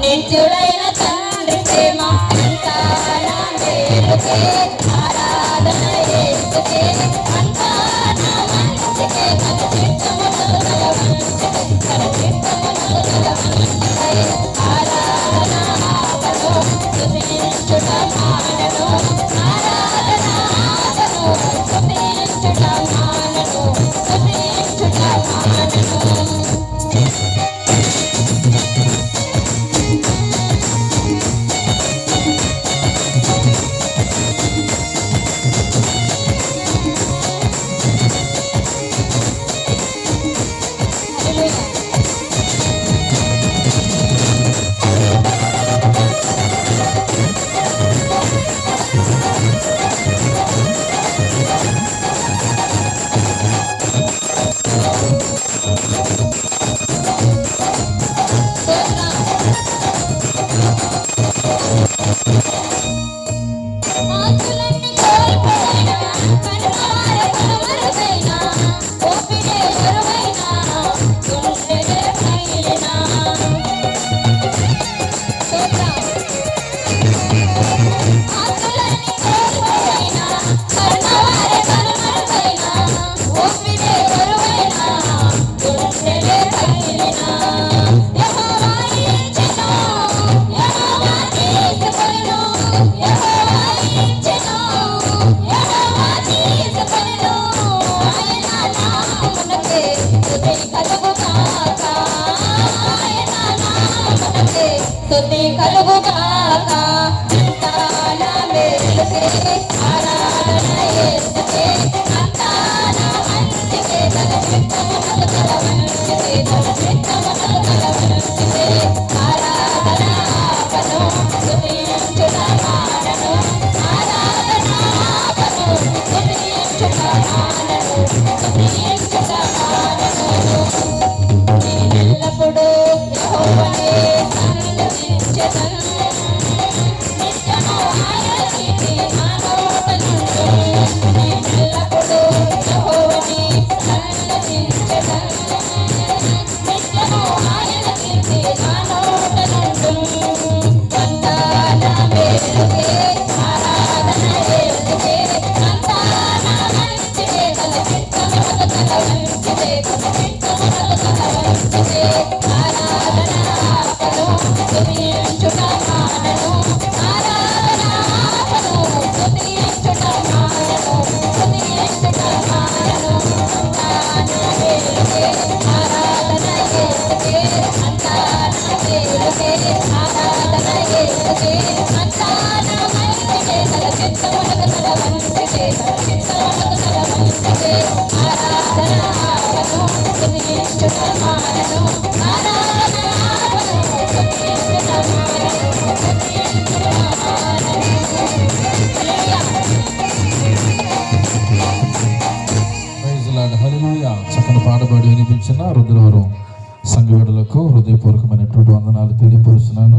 నిత్యుడైన తండ్రి ప్రేమ అంతా నా మేలుకే, ఆరాధన యేసుకే, అంతా నా మంచికే, తన చిత్తమును తన మంచికే, తన చిత్తమును తన మంచికే, ఆరాధన ఆపను, స్తుతించుట మానను, ఆరాధన ఆపను, స్తుతించుట మానను, స్తుతించుట మానను. స్తుతి కలుగుగాక, అంతా నా మేలుకే, ఆరాధన యేసుకే, అంతా నా మంచికే, తన చిత్తమును తన మంచికే, తన చిత్తమును తన మంచికే, ఆరాధన ఆపను, స్తుతించుట మానను, ఆరాధన ఆపను, స్తుతించుట మానను, స్తుతించుట మానను. నేనెల్లప్పుడూ యెహోవానే నిత్యము ఆయన కీర్తి నా నోట నుండును. నేనెల్లప్పుడూ యెహోవాని సన్నతించెదను, నిత్యము ఆయన కీర్తి నా నోట నుండును. అంతా నా మేలుకే, ఆరాధన యేసుకే, అంతా నా మంచికే, తన చిత్తమును తన మంచికే, తన చిత్తమును తన మంచికే, ఆరాధన ఆపను, స్తుతించుట మానను, ఆరాధన ఆపను, స్తుతించుట మానను, స్తుతించుట మానను. అంతా నా మేలుకే, ఆరాధన యేసుకే, అంతా నా మేలుకే, ఆరాధన యేసుకే, అంతా నా మంచికే, తన చిత్తమునకు తన మంచికే, తన చిత్తమునకు తన మంచికే, ఆరాధన ఆపను, స్తుతించుట మానను, ఆరాధన ఆపను, స్తుతించుట మానను, స్తుతించుట మానను. హల్లెలూయా. చక్కని పాటపాడి వినిపించిన రుద్రవరం సంఘ బిడ్డలకు హృదయపూర్వకమైనటువంటి వందనాలు తెలియపరుస్తున్నాను.